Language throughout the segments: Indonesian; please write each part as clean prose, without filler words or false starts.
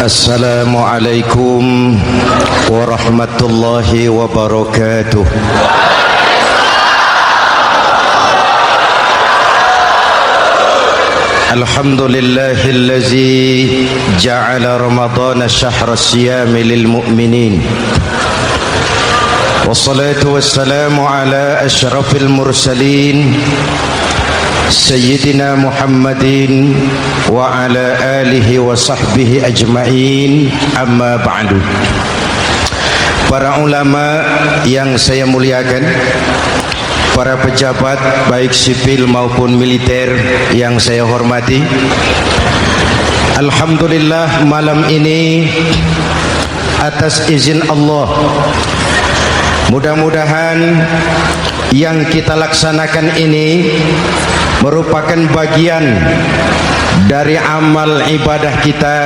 Assalamualaikum warahmatullahi wabarakatuh. Alhamdulillahillazi ja'ala Ramadhana syahra siyami lil mu'minin. Wassalatu wassalamu ala asyrafil mursalin Sayyidina Muhammadin wa ala alihi wa sahbihi ajma'in, amma ba'du. Para ulama yang saya muliakan, para pejabat baik sipil maupun militer yang saya hormati, alhamdulillah malam ini atas izin Allah, mudah-mudahan yang kita laksanakan ini merupakan bagian dari amal ibadah kita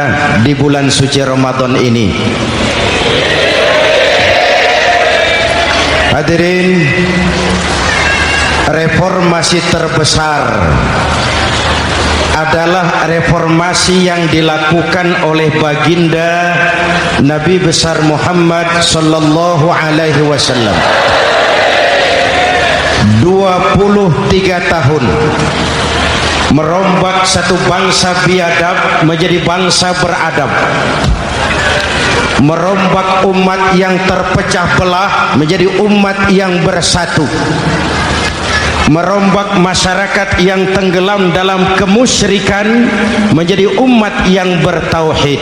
di bulan suci Ramadan ini. Hadirin, reformasi terbesar adalah reformasi yang dilakukan oleh baginda Nabi besar Muhammad sallallahu alaihi wasallam. 23 tahun merombak satu bangsa biadab menjadi bangsa beradab, merombak umat yang terpecah belah menjadi umat yang bersatu, merombak masyarakat yang tenggelam dalam kemusyrikan menjadi umat yang bertauhid.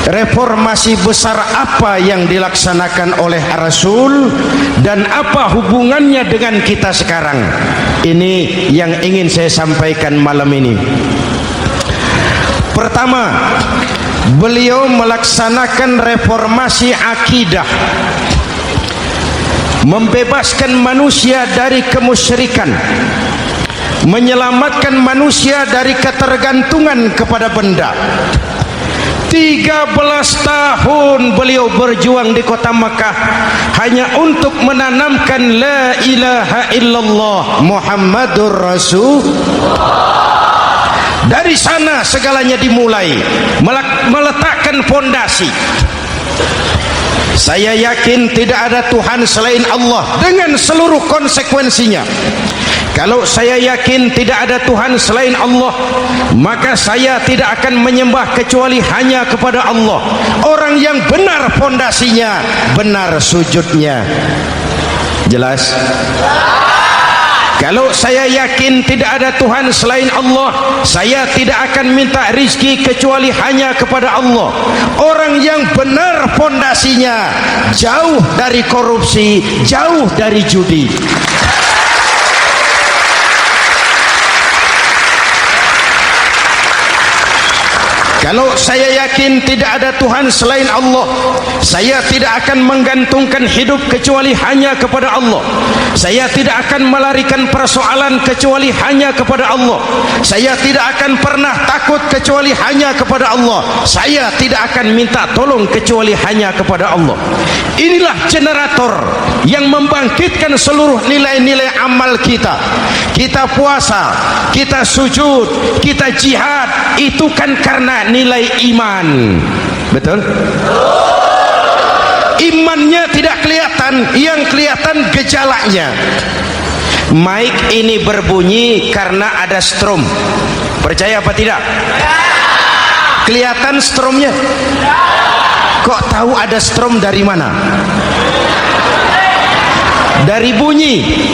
Reformasi besar apa yang dilaksanakan oleh Rasul dan apa hubungannya dengan kita sekarang? Ini yang ingin saya sampaikan malam ini. Pertama, beliau melaksanakan reformasi akidah, membebaskan manusia dari kemusyrikan, menyelamatkan manusia dari ketergantungan kepada benda. 13 tahun beliau berjuang di kota Makkah hanya untuk menanamkan la ilaha illallah Muhammadur Rasulullah. Dari sana segalanya dimulai, meletakkan fondasi. Saya yakin tidak ada Tuhan selain Allah dengan seluruh konsekuensinya. Kalau saya yakin tidak ada Tuhan selain Allah, maka saya tidak akan menyembah kecuali hanya kepada Allah. Orang yang benar fondasinya, benar sujudnya. Jelas? Kalau saya yakin tidak ada Tuhan selain Allah, saya tidak akan minta rizki kecuali hanya kepada Allah. Orang yang benar fondasinya, jauh dari korupsi, jauh dari judi. Kalau saya yakin tidak ada Tuhan selain Allah, saya tidak akan menggantungkan hidup kecuali hanya kepada Allah. Saya tidak akan melarikan persoalan kecuali hanya kepada Allah. Saya tidak akan pernah takut kecuali hanya kepada Allah. Saya tidak akan minta tolong kecuali hanya kepada Allah. Inilah generator yang membangkitkan seluruh nilai-nilai amal kita. Kita puasa, kita sujud, kita jihad, itu kan karena nilai iman. Betul? Imannya tidak kelihatan, yang kelihatan gejalanya. Mic ini berbunyi karena ada strom. Percaya apa tidak? Kelihatan stromnya? Kok tahu ada strom dari mana? Dari bunyi.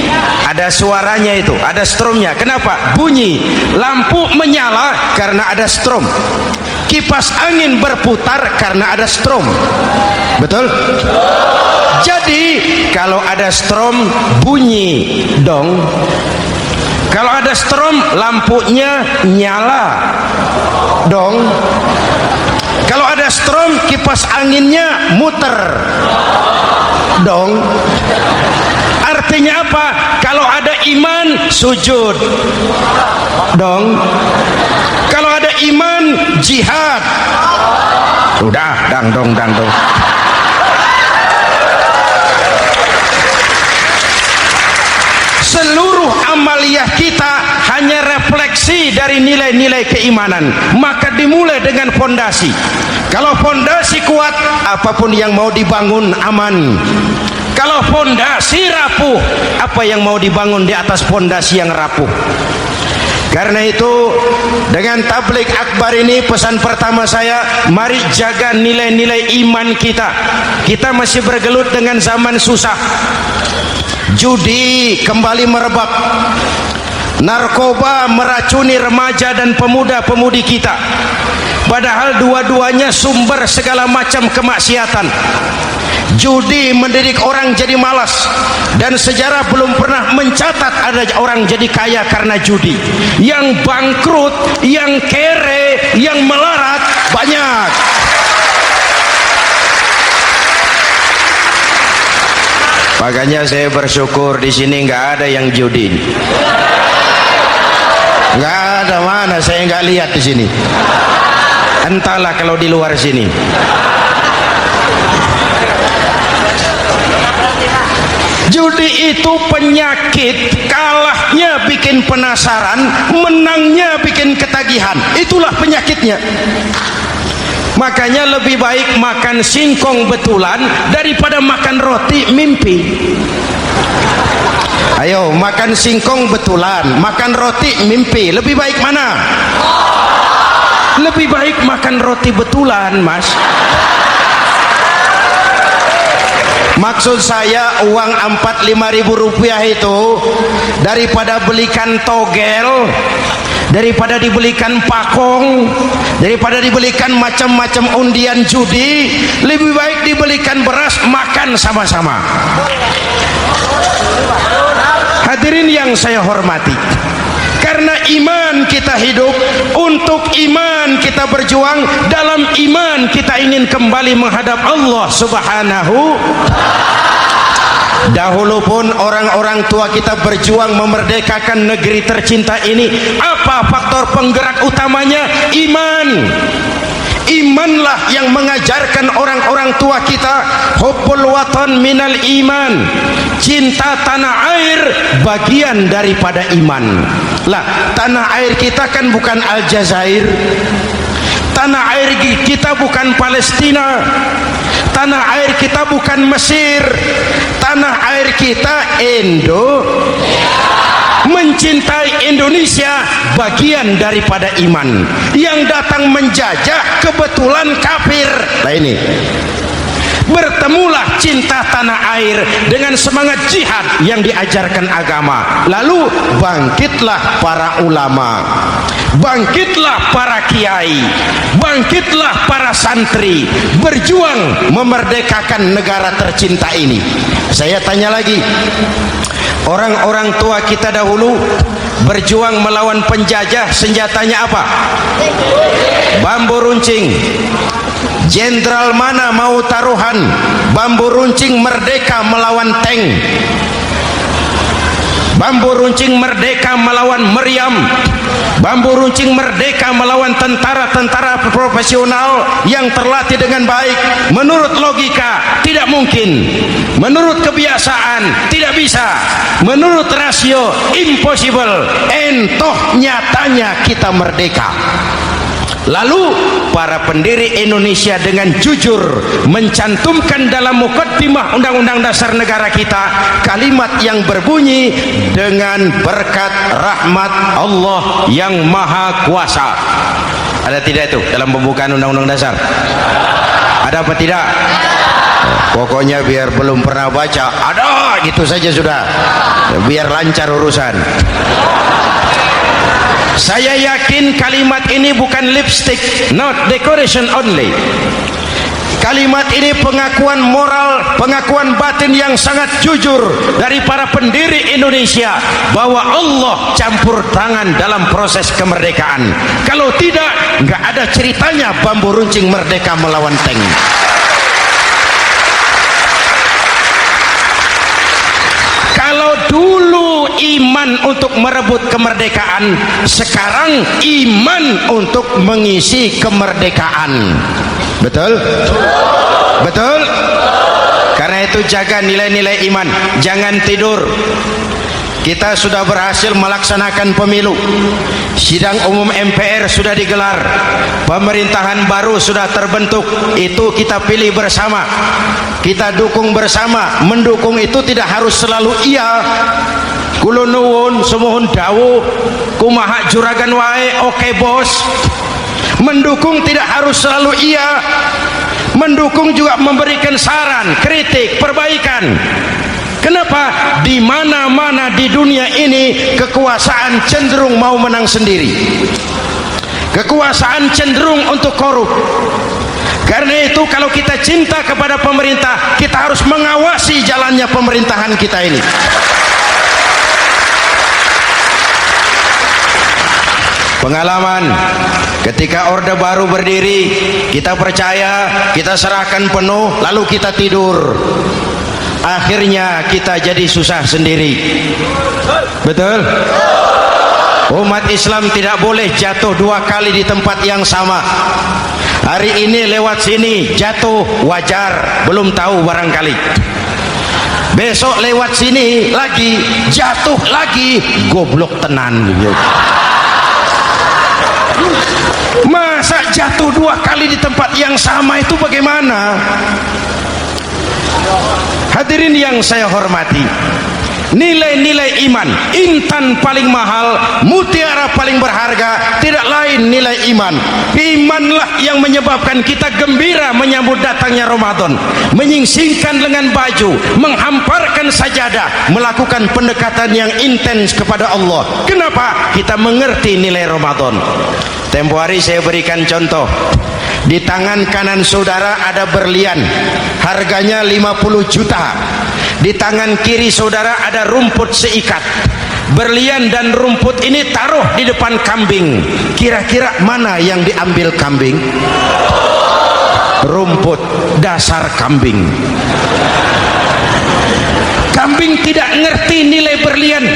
Ada suaranya itu, ada stromnya. Kenapa? Bunyi. Lampu menyala karena ada strom. Kipas angin berputar karena ada strom. Betul? Jadi kalau ada strom bunyi dong. Kalau ada strom lampunya nyala dong. Kalau ada strom kipas anginnya muter dong. Artinya apa? Kalau ada iman sujud dong. Kalau ada iman jihad. Udah dangdong. Seluruh amaliyah kita hanya refleksi mempelajari nilai-nilai keimanan, maka dimulai dengan fondasi. Kalau fondasi kuat, apapun yang mau dibangun aman. Kalau fondasi rapuh, apa yang mau dibangun di atas fondasi yang rapuh? Karena itu, dengan tabligh akbar ini, pesan pertama saya, mari jaga nilai-nilai iman kita. Kita masih bergelut dengan zaman susah. Judi kembali merebak, narkoba meracuni remaja dan pemuda-pemudi kita, padahal dua-duanya sumber segala macam kemaksiatan. Judi mendidik orang jadi malas, dan sejarah belum pernah mencatat ada orang jadi kaya karena judi. Yang bangkrut, yang kere, yang melarat banyak. Makanya saya bersyukur di sini nggak ada yang judi. Nggak ada, mana saya nggak lihat di sini. Entahlah kalau di luar sini. Judi itu penyakit, kalahnya bikin penasaran, menangnya bikin ketagihan. Itulah penyakitnya. Makanya lebih baik makan singkong betulan daripada makan roti mimpi. Ayo, makan singkong betulan, makan roti mimpi, lebih baik mana? Lebih baik makan roti betulan, Mas. Maksud saya, uang 4-5 ribu rupiah itu daripada belikan togel, daripada dibelikan pakong, daripada dibelikan macam-macam undian judi, lebih baik dibelikan beras, makan sama-sama. Hadirin yang saya hormati, karena iman kita hidup, untuk iman kita berjuang, dalam iman kita ingin kembali menghadap Allah Subhanahu. Dahulu pun orang-orang tua kita berjuang memerdekakan negeri tercinta ini. Apa faktor penggerak utamanya? Iman. Imanlah yang mengajarkan orang-orang tua kita, hubbul watan minal iman, cinta tanah air bagian daripada iman. Lah, tanah air kita kan bukan Aljazair, tanah air kita bukan Palestina, tanah air kita bukan Mesir, tanah air kita Indonesia. Mencintai Indonesia bagian daripada iman. Yang datang menjajah kebetulan kafir. Nah ini, bertemulah cinta tanah air dengan semangat jihad yang diajarkan agama. Lalu bangkitlah para ulama, bangkitlah para kiai, bangkitlah para santri, berjuang memerdekakan negara tercinta ini. Saya tanya lagi, orang-orang tua kita dahulu berjuang melawan penjajah, senjatanya apa? Bambu runcing. Jenderal mana mau taruhan? Bambu runcing merdeka melawan tank. Bambu runcing merdeka melawan meriam. Bambu runcing merdeka melawan tentara-tentara profesional yang terlatih dengan baik. Menurut logika tidak mungkin, menurut kebiasaan tidak bisa, menurut rasio impossible. Entoh nyatanya kita merdeka. Lalu para pendiri Indonesia dengan jujur mencantumkan dalam mukaddimah Undang-Undang Dasar Negara kita kalimat yang berbunyi, dengan berkat rahmat Allah yang Maha Kuasa. Ada tidak itu dalam pembukaan Undang-Undang Dasar? Ada apa tidak? Pokoknya biar belum pernah baca, ada gitu saja sudah, biar lancar urusan. Saya yakin kalimat ini bukan lipstick, not decoration only. Kalimat ini pengakuan moral, pengakuan batin yang sangat jujur dari para pendiri Indonesia bahwa Allah campur tangan dalam proses kemerdekaan. Kalau tidak, nggak ada ceritanya bambu runcing merdeka melawan tank. Kalau dulu iman untuk merebut kemerdekaan, sekarang iman untuk mengisi kemerdekaan. Betul? Betul? Karena itu jaga nilai-nilai iman, jangan tidur. kita sudah berhasil melaksanakan pemilu, sidang umum MPR sudah digelar, pemerintahan baru sudah terbentuk. Itu kita pilih bersama, kita dukung bersama. Mendukung itu tidak harus selalu iya, kula nuwun semohon dawuh kumaha juragan wae oke bos. Mendukung tidak harus selalu iya, mendukung juga memberikan saran, kritik, perbaikan. Kenapa? Di mana-mana di dunia ini kekuasaan cenderung mau menang sendiri, kekuasaan cenderung untuk korup. Karena itu kalau kita cinta kepada pemerintah, kita harus mengawasi jalannya pemerintahan kita ini. Pengalaman ketika Orde Baru berdiri, kita percaya, kita serahkan penuh, lalu kita tidur. Akhirnya kita jadi susah sendiri. Betul? Umat Islam tidak boleh jatuh dua kali di tempat yang sama. Hari ini lewat sini jatuh wajar, belum tahu barangkali. Besok lewat sini lagi jatuh lagi, goblok tenan. Masa jatuh dua kali di tempat yang sama itu bagaimana? Hadirin yang saya hormati, nilai-nilai iman, intan paling mahal, mutiara paling berharga, tidak lain nilai iman. Imanlah yang menyebabkan kita gembira menyambut datangnya Ramadan, menyingsingkan lengan baju, menghamparkan sajadah, melakukan pendekatan yang intens kepada Allah. Kenapa? Kita mengerti nilai Ramadan. Tempo hari saya berikan contoh. Di tangan kanan saudara ada berlian, harganya 50 juta. Di tangan kiri saudara ada rumput seikat. Berlian dan rumput ini taruh di depan kambing. Kira-kira mana yang diambil kambing? Rumput, dasar kambing. Kambing tidak ngerti nilai berlian.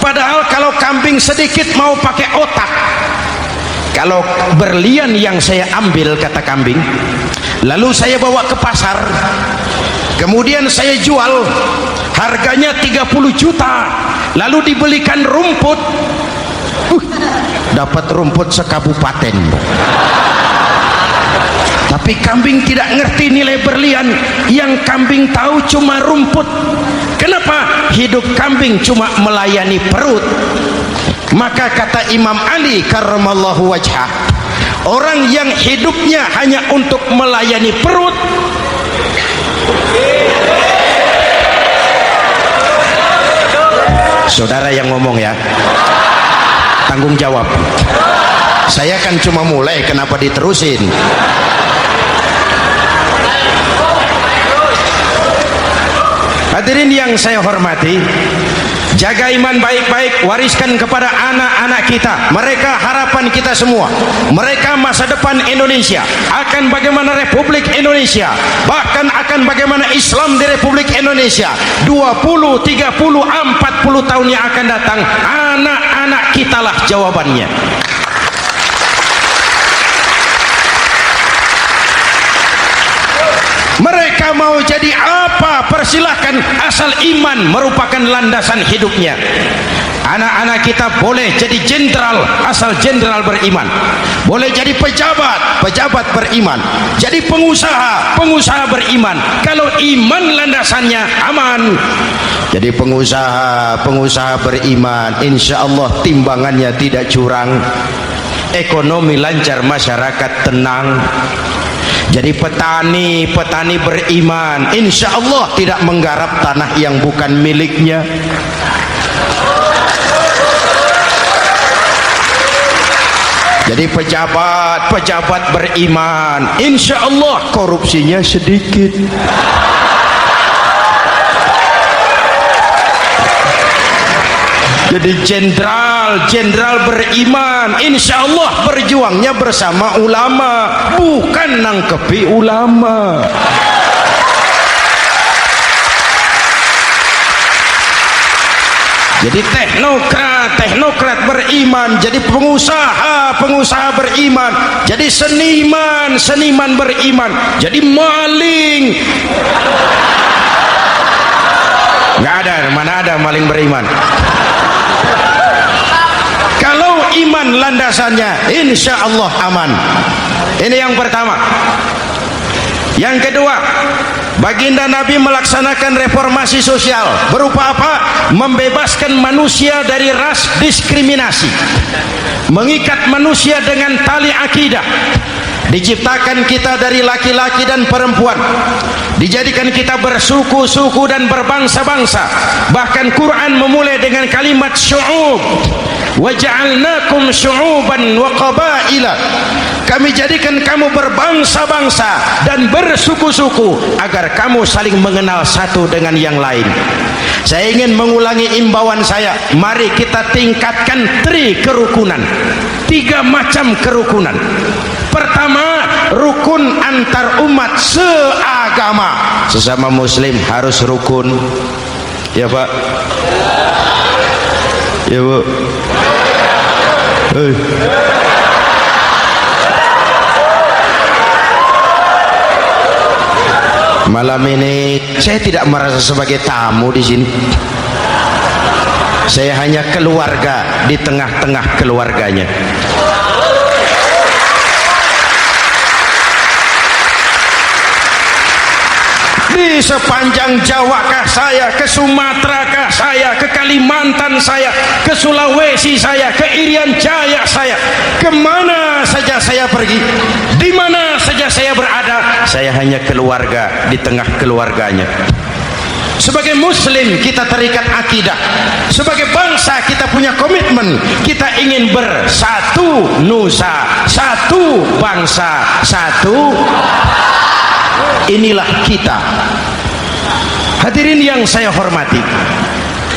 Padahal kalau kambing sedikit mau pakai otak. Kalau berlian yang saya ambil, kata kambing, lalu saya bawa ke pasar, kemudian saya jual, harganya 30 juta, lalu dibelikan rumput, dapat rumput sekabupaten. Tapi kambing tidak ngerti nilai berlian, yang kambing tahu cuma rumput. Kenapa? Hidup kambing cuma melayani perut. Maka kata Imam Ali karramallahu wajhah, orang yang hidupnya hanya untuk melayani perut, saudara yang ngomong ya, tanggung jawab. Saya kan cuma mulai, kenapa diterusin? Hadirin yang saya hormati, jaga iman baik-baik, wariskan kepada anak-anak kita. Mereka harapan kita semua, mereka masa depan Indonesia. Akan bagaimana Republik Indonesia, bahkan akan bagaimana Islam di Republik Indonesia 20, 30, 40 tahun yang akan datang. Anak-anak kita lah jawabannya. Mereka mau jadi apa, persilahkan, asal iman merupakan landasan hidupnya. Anak-anak kita boleh jadi jenderal asal jenderal beriman, boleh jadi pejabat, pejabat beriman, jadi pengusaha, pengusaha beriman. Kalau iman landasannya aman, jadi pengusaha, pengusaha beriman, insya Allah timbangannya tidak curang, ekonomi lancar, masyarakat tenang. Jadi petani, petani beriman, insya Allah tidak menggarap tanah yang bukan miliknya. Jadi pejabat, pejabat beriman, insya Allah korupsinya sedikit. Jadi jenderal, jenderal beriman, insya Allah berjuangnya bersama ulama, bukan nangkepi ulama. Jadi teknokrat, teknokrat beriman, jadi pengusaha, pengusaha beriman, jadi seniman, seniman beriman, jadi maling. Nggak ada, mana ada maling beriman. Kalau iman landasannya, insya Allah aman. Ini yang pertama. Yang kedua, baginda Nabi melaksanakan reformasi sosial. Berupa apa? Membebaskan manusia dari ras diskriminasi, mengikat manusia dengan tali akidah. Diciptakan kita dari laki-laki dan perempuan, dijadikan kita bersuku-suku dan berbangsa-bangsa. Bahkan Quran memulai dengan kalimat syu'ub, wa ja'alnakum syu'uban wa qabaila. Kami jadikan kamu berbangsa-bangsa dan bersuku-suku agar kamu saling mengenal satu dengan yang lain. Saya ingin mengulangi imbauan saya, mari kita tingkatkan kerukunan. 3 macam kerukunan. Pertama, rukun antar umat seagama. Sesama muslim harus rukun. Ya Pak? Ya Bu? Malam ini saya tidak merasa sebagai tamu di sini. Saya hanya keluarga di tengah-tengah keluarganya. Di sepanjang Jawa kah saya, ke Sumatera kah saya, ke Kalimantan saya, ke Sulawesi saya, ke Irian Jaya saya, kemana saja saya pergi, di mana saja saya berada, saya hanya keluarga di tengah keluarganya. Sebagai muslim kita terikat akidah, sebagai bangsa kita punya komitmen, kita ingin bersatu nusa, satu bangsa, satu. Inilah kita. Hadirin yang saya hormati,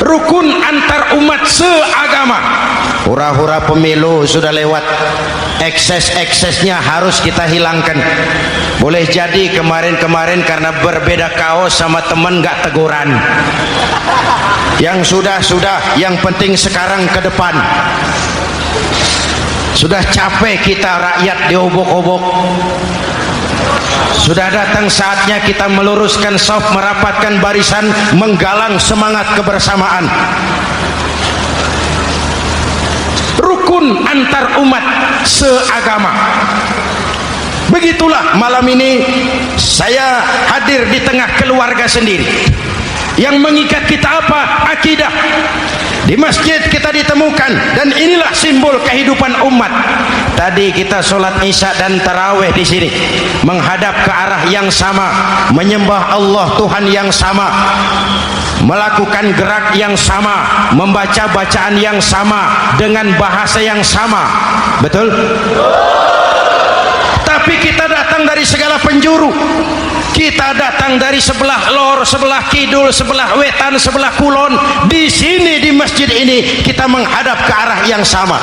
rukun antar umat seagama. Hura-hura pemilu sudah lewat, ekses-eksesnya harus kita hilangkan. Boleh jadi kemarin-kemarin karena berbeda kaos sama teman gak teguran. Yang sudah-sudah, yang penting sekarang ke depan. Sudah capek kita rakyat diobok-obok. Sudah datang saatnya kita meluruskan saf, merapatkan barisan, menggalang semangat kebersamaan. Rukun antar umat seagama. Begitulah malam ini saya hadir di tengah keluarga sendiri. Yang mengikat kita apa? Akidah. Di masjid kita ditemukan, dan inilah simbol kehidupan umat. Tadi kita sholat isya dan tarawih di sini, menghadap ke arah yang sama, menyembah Allah Tuhan yang sama, melakukan gerak yang sama, membaca bacaan yang sama, dengan bahasa yang sama. Betul? Tapi kita datang dari segala penjuru. Kita datang dari sebelah lor, sebelah kidul, sebelah wetan, sebelah kulon. Di sini di masjid ini kita menghadap ke arah yang sama.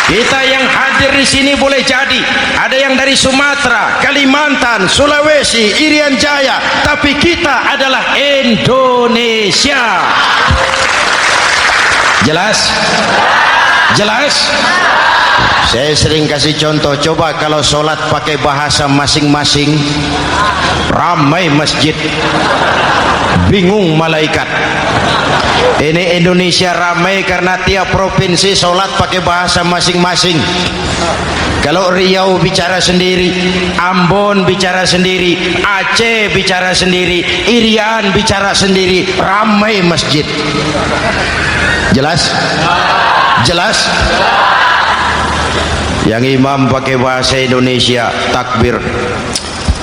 Kita yang hadir di sini boleh jadi ada yang dari Sumatera, Kalimantan, Sulawesi, Irian Jaya, tapi kita adalah Indonesia. Jelas? Jelas? Saya sering kasih contoh, coba kalau sholat pakai bahasa masing-masing, ramai masjid, bingung malaikat. Ini Indonesia ramai karena tiap provinsi sholat pakai bahasa masing-masing. Kalau Riau bicara sendiri, Ambon bicara sendiri, Aceh bicara sendiri, Irian bicara sendiri, ramai masjid. Jelas? Jelas? Yang imam pakai bahasa Indonesia, takbir,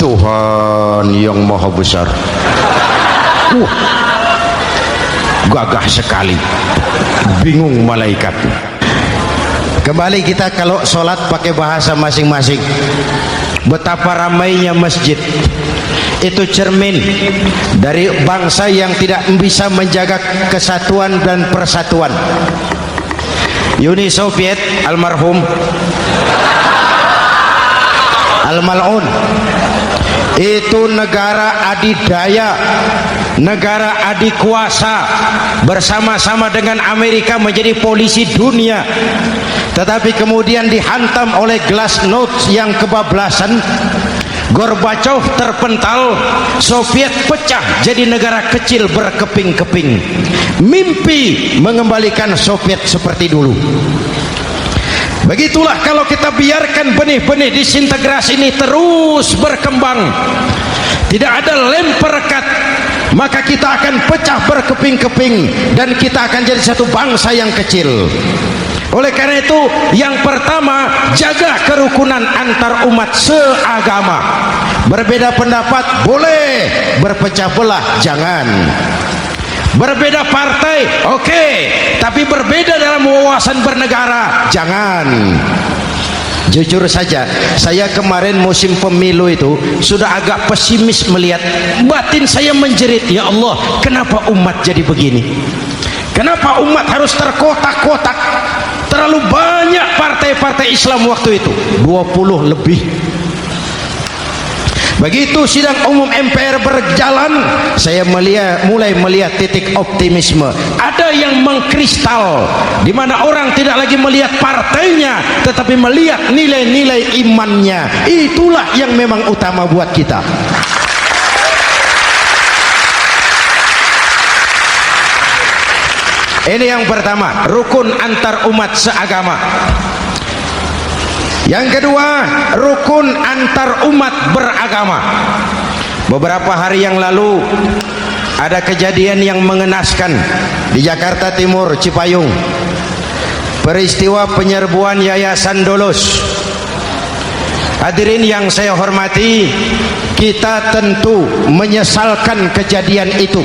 Tuhan yang maha besar. Gagah sekali, bingung malaikat. Kembali kita kalau sholat pakai bahasa masing-masing. Betapa ramainya masjid. Itu cermin dari bangsa yang tidak bisa menjaga kesatuan dan persatuan. Uni Soviet almarhum al-mal'un itu negara adidaya, negara adikuasa, bersama-sama dengan Amerika menjadi polisi dunia. Tetapi kemudian dihantam oleh glasnost yang kebablasan, Gorbachev terpental, Soviet pecah jadi negara kecil berkeping-keping. Mimpi mengembalikan Soviet seperti dulu. Begitulah kalau kita biarkan benih-benih disintegrasi ini terus berkembang, tidak ada lem perekat, maka kita akan pecah berkeping-keping dan kita akan jadi satu bangsa yang kecil. Oleh karena itu, yang pertama, jaga kerukunan antar umat seagama. Berbeda pendapat boleh, berpecah belah jangan. Berbeda partai oke, tapi berbeda dalam wawasan bernegara jangan. Jujur saja, saya kemarin musim pemilu itu sudah agak pesimis melihat, batin saya menjerit, ya Allah, kenapa umat jadi begini? Kenapa umat harus terkotak-kotak? Terlalu banyak partai-partai Islam waktu itu, 20 lebih. Begitu sidang umum MPR berjalan, saya mulai melihat titik optimisme. Ada yang mengkristal, di mana orang tidak lagi melihat partainya, tetapi melihat nilai-nilai imannya. Itulah yang memang utama buat kita. Ini yang pertama, rukun antar umat seagama. Yang kedua, rukun antar umat beragama. Beberapa hari yang lalu ada kejadian yang mengenaskan di Jakarta Timur, Cipayung. Peristiwa penyerbuan Yayasan Dolos. Hadirin yang saya hormati, kita tentu menyesalkan kejadian itu.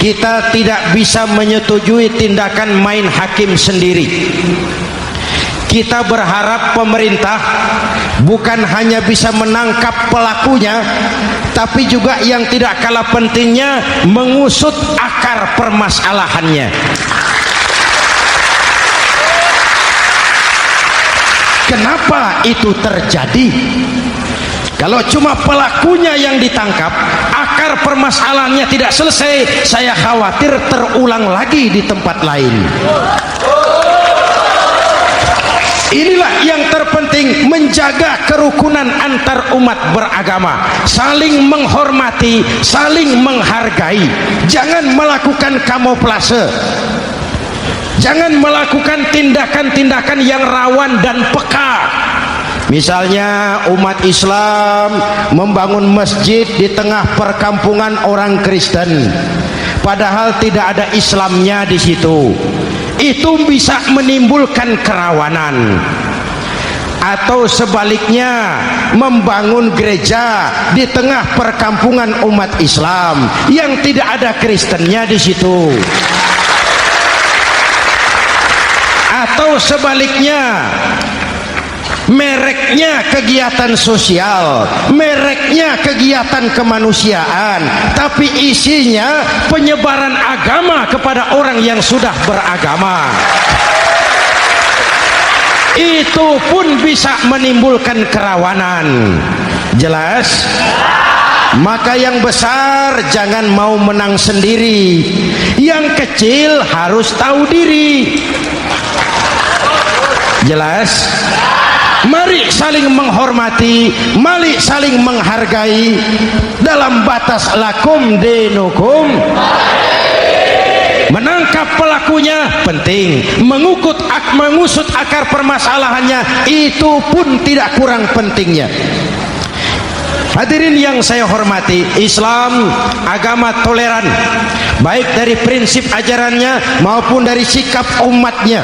Kita tidak bisa menyetujui tindakan main hakim sendiri. Kita berharap pemerintah bukan hanya bisa menangkap pelakunya, tapi juga yang tidak kalah pentingnya mengusut akar permasalahannya. Kenapa itu terjadi? Kalau cuma pelakunya yang ditangkap, akar permasalahannya tidak selesai, saya khawatir terulang lagi di tempat lain. Inilah yang terpenting, menjaga kerukunan antar umat beragama, saling menghormati, saling menghargai. Jangan melakukan kamuflase, jangan melakukan tindakan-tindakan yang rawan dan peka. Misalnya umat Islam membangun masjid di tengah perkampungan orang Kristen, padahal tidak ada Islamnya di situ. Itu bisa menimbulkan kerawanan. Atau sebaliknya, membangun gereja di tengah perkampungan umat Islam yang tidak ada Kristennya di situ. Atau sebaliknya, mereknya kegiatan sosial, mereknya kegiatan kemanusiaan, tapi isinya penyebaran agama kepada orang yang sudah beragama. Itu pun bisa menimbulkan kerawanan. Jelas? Maka yang besar jangan mau menang sendiri, yang kecil harus tahu diri. Jelas? Mari saling menghormati, mari saling menghargai dalam batas lakum dinukum. Menangkap pelakunya penting, mengusut akar permasalahannya itu pun tidak kurang pentingnya. Hadirin yang saya hormati, Islam agama toleran, baik dari prinsip ajarannya maupun dari sikap umatnya.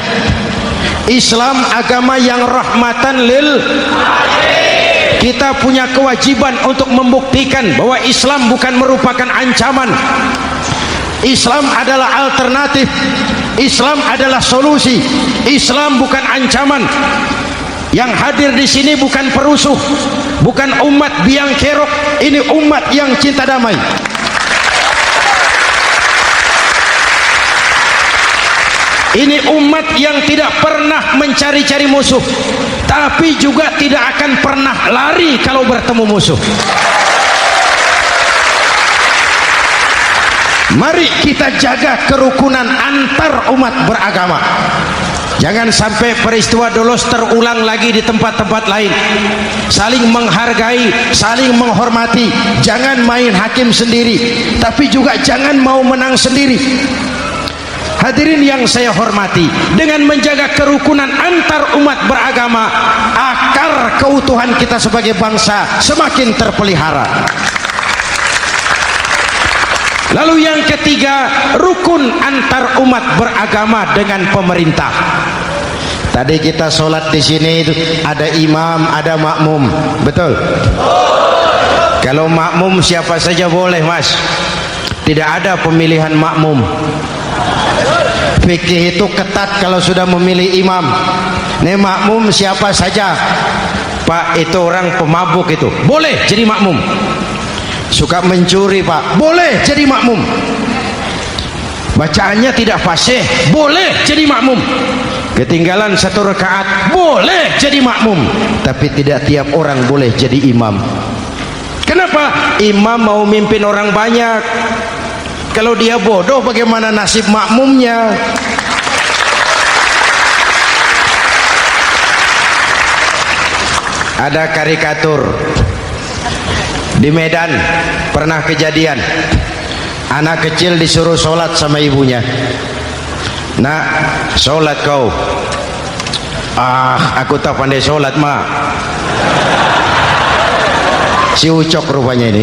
Islam agama yang rahmatan lil alamin. Kita punya kewajiban untuk membuktikan bahwa Islam bukan merupakan ancaman. Islam adalah alternatif. Islam adalah solusi. Islam bukan ancaman. Yang hadir di sini bukan perusuh, bukan umat biang kerok. Ini umat yang cinta damai. Ini umat yang tidak pernah mencari-cari musuh, tapi juga tidak akan pernah lari kalau bertemu musuh. Mari kita jaga kerukunan antar umat beragama. Jangan sampai peristiwa Dolos terulang lagi di tempat-tempat lain. Saling menghargai, saling menghormati. Jangan main hakim sendiri, tapi juga jangan mau menang sendiri. Hadirin yang saya hormati, dengan menjaga kerukunan antar umat beragama, akar keutuhan kita sebagai bangsa semakin terpelihara. Lalu yang ketiga, rukun antar umat beragama dengan pemerintah. Tadi kita sholat di sini ada imam, ada makmum, betul? Kalau makmum siapa saja boleh, Mas. Tidak ada pemilihan makmum. Fikih itu ketat kalau sudah memilih imam. Ini makmum siapa saja. Pak, itu orang pemabuk itu, boleh jadi makmum. Suka mencuri, Pak, boleh jadi makmum. Bacaannya tidak fasih, boleh jadi makmum. Ketinggalan 1 rakaat, boleh jadi makmum. Tapi tidak tiap orang boleh jadi imam. Kenapa? Imam mau mimpin orang banyak. Kalau dia bodoh, bagaimana nasib makmumnya? Ada karikatur di Medan, pernah kejadian anak kecil disuruh sholat sama ibunya. Nak, sholat kau. Ah, aku tak pandai sholat, mak. Si Ucok rupanya ini.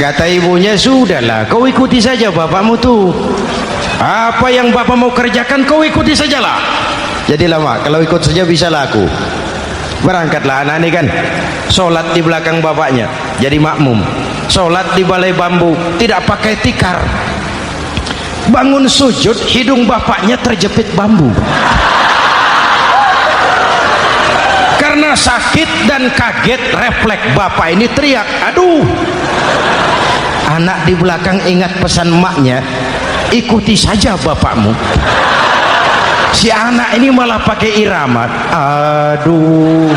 Kata ibunya, sudahlah, kau ikuti saja bapakmu tuh. Apa yang bapak mau kerjakan, kau ikuti sajalah. Jadilah, mak, kalau ikut saja bisa laku. Berangkatlah anak ini kan, sholat di belakang bapaknya, jadi makmum. Sholat di balai bambu, tidak pakai tikar. Bangun sujud, hidung bapaknya terjepit bambu. Karena sakit dan kaget, refleks bapak ini teriak, aduh. Anak di belakang ingat pesan emaknya, ikuti saja bapakmu. Si anak ini malah pakai irama, aduh.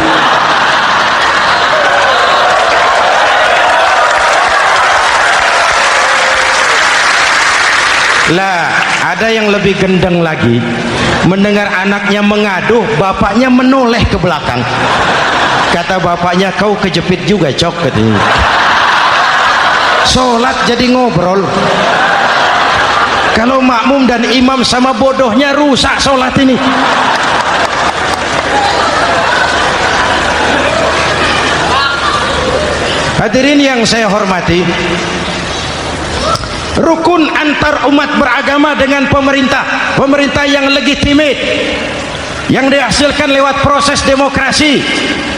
Lah, ada yang lebih gendeng lagi. Mendengar anaknya mengaduh, bapaknya menoleh ke belakang. Kata bapaknya, kau kejepit juga, Cok, katanya. Sholat jadi ngobrol. Kalau makmum dan imam sama bodohnya, rusak sholat ini. Hadirin yang saya hormati, rukun antar umat beragama dengan pemerintah, pemerintah yang legitimate, yang dihasilkan lewat proses demokrasi.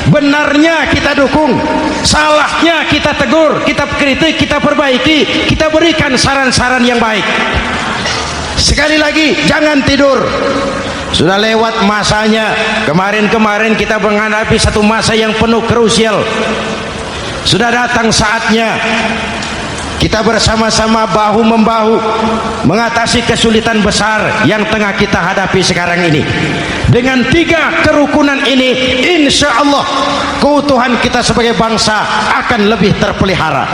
Benarnya kita dukung, salahnya kita tegur, kita kritik, kita perbaiki, kita berikan saran-saran yang baik. Sekali lagi, jangan tidur. Sudah lewat masanya. Kemarin-kemarin kita menghadapi satu masa yang penuh krusial. Sudah datang saatnya kita bersama-sama bahu-membahu mengatasi kesulitan besar yang tengah kita hadapi sekarang ini. Dengan 3 kerukunan ini, insya Allah keutuhan kita sebagai bangsa akan lebih terpelihara.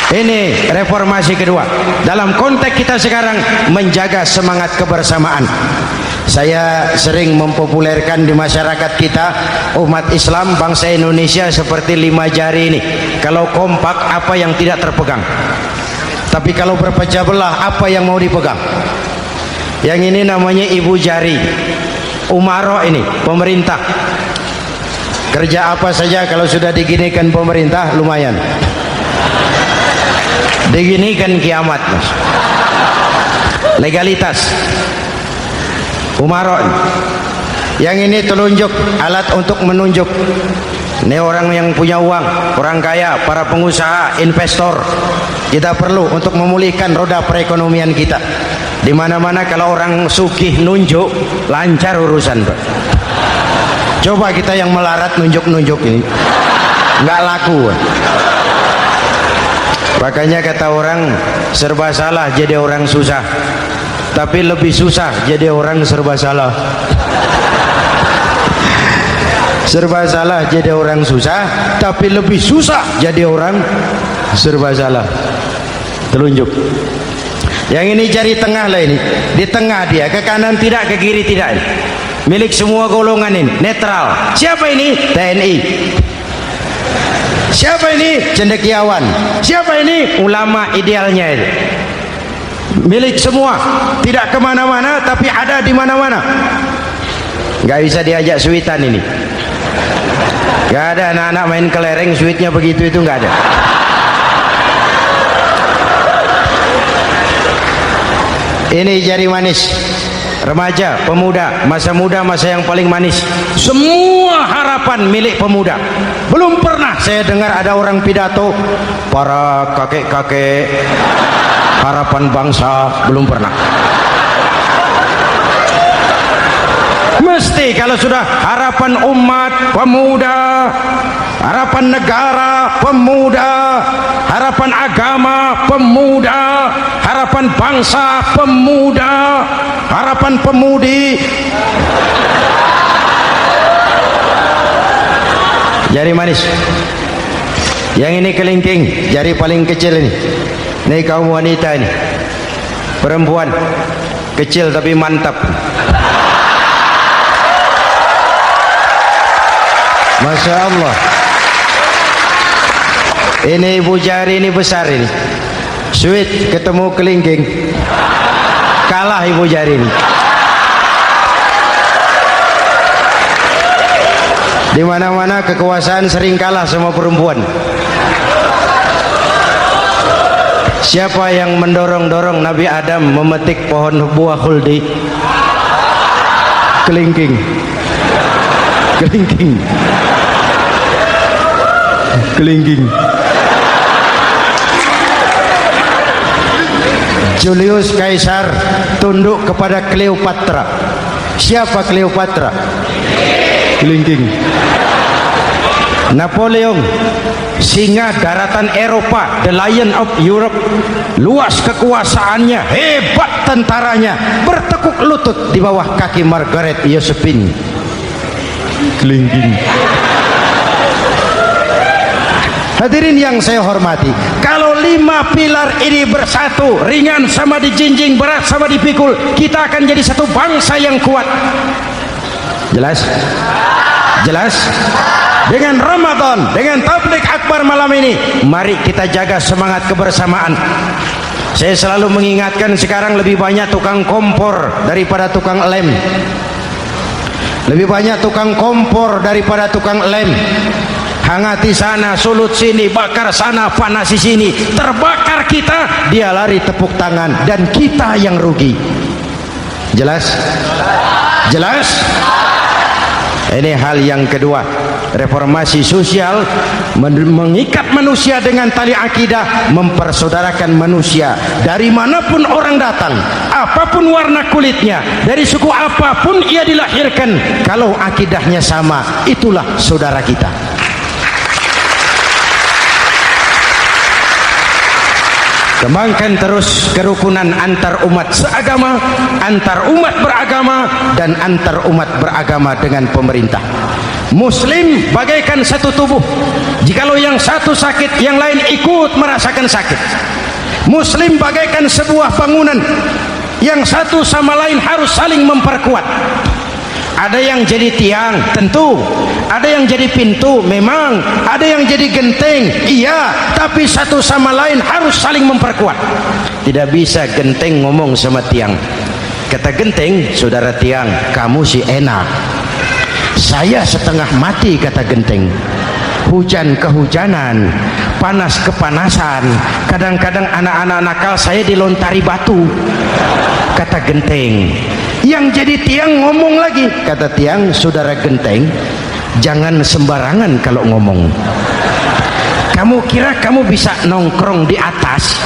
Ini reformasi kedua. Dalam konteks kita sekarang, menjaga semangat kebersamaan. Saya sering mempopulerkan di masyarakat kita, umat Islam bangsa Indonesia seperti 5 jari ini. Kalau kompak, apa yang tidak terpegang? Tapi kalau berpecah belah, apa yang mau dipegang? Yang ini namanya ibu jari. Umaro ini, pemerintah. Kerja apa saja kalau sudah diginikan pemerintah, lumayan. Diginikan kiamat, Mas. Legalitas. Umaro. Yang ini telunjuk, alat untuk menunjuk. Ini orang yang punya uang, orang kaya, para pengusaha, investor. Kita perlu untuk memulihkan roda perekonomian kita. Di mana-mana kalau orang sugih nunjuk, lancar urusan, Pak. Coba kita yang melarat nunjuk-nunjuk ini, nggak laku. Makanya kata orang, serba salah jadi orang susah. Tapi lebih susah jadi orang serba salah. Serba salah jadi orang susah, tapi lebih susah jadi orang serba salah. telunjuk. Yang ini jari tengah lah ini, di tengah dia, ke kanan tidak, ke kiri tidak. Milik semua golongan ini, netral. Siapa ini? TNI. Siapa ini? Cendekiawan. Siapa ini? Ulama idealnya itu. Milik semua, tidak kemana-mana tapi ada di mana-mana. Gak bisa diajak suitan ini. Gak ada anak-anak main kelereng suitnya begitu, itu gak ada. Ini jari manis remaja, pemuda, masa muda, masa yang paling manis. Semua harapan milik pemuda. Belum pernah saya dengar ada orang pidato para kakek-kakek harapan bangsa, belum pernah. Mesti kalau sudah harapan umat, pemuda, harapan negara, pemuda, harapan agama, pemuda, harapan bangsa, pemuda, harapan pemudi. Jari manis. Yang ini kelingking, jari paling kecil ini. Ini kaum wanita ini. Perempuan kecil tapi mantap. Masya Allah. Ini ibu jari ini besar ini. Sweet ketemu kelingking, kalah ibu jari ini. Di mana-mana kekuasaan sering kalah sama perempuan. Siapa yang mendorong-dorong Nabi Adam memetik pohon buah khuldi? Kelingking. Kelingking. Kelingking. Julius Caesar tunduk kepada Cleopatra. Siapa Cleopatra? Kelingking. Napoleon, singa daratan Eropa, the lion of Europe, luas kekuasaannya, hebat tentaranya, bertekuk lutut di bawah kaki Margaret Josephine. Kelingking. Hadirin yang saya hormati, kalau 5 pilar ini bersatu, ringan sama dijinjing, berat sama dipikul, kita akan jadi satu bangsa yang kuat. Jelas? Jelas? Dengan Ramadan, dengan tabligh akbar malam ini, mari kita jaga semangat kebersamaan. Saya selalu mengingatkan, sekarang lebih banyak tukang kompor daripada tukang lem. Lebih banyak tukang kompor daripada tukang lem. Hangati sana, sulut sini, bakar sana, panasi sini, terbakar kita, dia lari tepuk tangan, dan kita yang rugi. Jelas? Jelas? Ini hal yang kedua. Reformasi sosial mengikat manusia dengan tali akidah, mempersaudarakan manusia dari manapun orang datang, apapun warna kulitnya, dari suku apapun ia dilahirkan, kalau akidahnya sama, itulah saudara kita. Kembangkan terus kerukunan antar umat seagama, antar umat beragama, dan antar umat beragama dengan pemerintah. Muslim bagaikan satu tubuh. Jikalau yang satu sakit, yang lain ikut merasakan sakit. Muslim bagaikan sebuah bangunan, yang satu sama lain harus saling memperkuat. Ada yang jadi tiang, tentu. Ada yang jadi pintu, memang. Ada yang jadi genteng, iya. Tapi satu sama lain harus saling memperkuat. Tidak bisa genteng ngomong sama tiang. Kata genteng, saudara tiang, kamu sih enak. Saya setengah mati, kata genteng. Hujan kehujanan, panas kepanasan. Kadang-kadang anak-anak nakal saya dilontari batu, kata genteng. Yang jadi tiang ngomong lagi, kata tiang, saudara genteng, jangan sembarangan kalau ngomong. Kamu kira kamu bisa nongkrong di atas?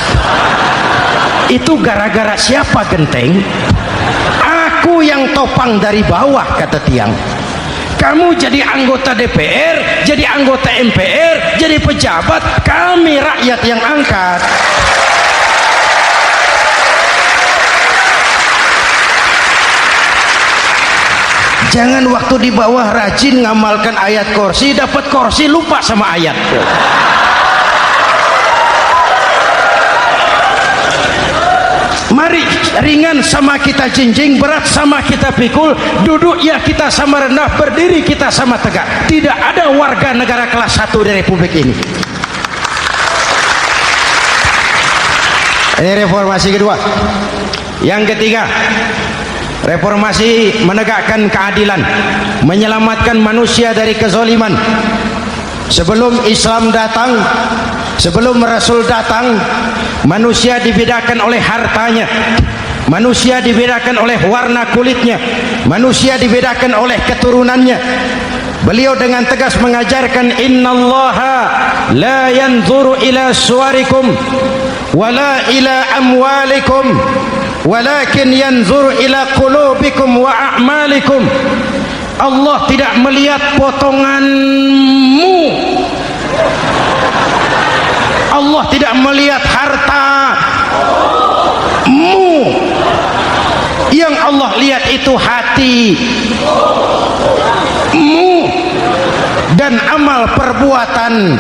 Itu gara-gara siapa, genteng? Aku yang topang dari bawah, kata tiang. Kamu jadi anggota DPR, jadi anggota MPR, jadi pejabat, kami rakyat yang angkat. Jangan waktu di bawah rajin ngamalkan ayat kursi, dapat kursi lupa sama ayat. ringan sama kita jinjing, berat sama kita pikul, duduk ya kita sama rendah, berdiri kita sama tegak. Tidak ada warga negara kelas 1 di Republik ini. Ini reformasi kedua. Yang ketiga, reformasi menegakkan keadilan, menyelamatkan manusia dari kezaliman. Sebelum Islam datang, sebelum Rasul datang, manusia dibedakan oleh hartanya, manusia dibedakan oleh warna kulitnya, manusia dibedakan oleh keturunannya. Beliau dengan tegas mengajarkan, innallaha la yanzuru ila suwarikum wala ila amwalikum walakin yanzuru ila qulubikum wa a'malikum. Allah tidak melihat potonganmu, Allah tidak melihat hartamu, yang Allah lihat itu hatimu dan amal perbuatan.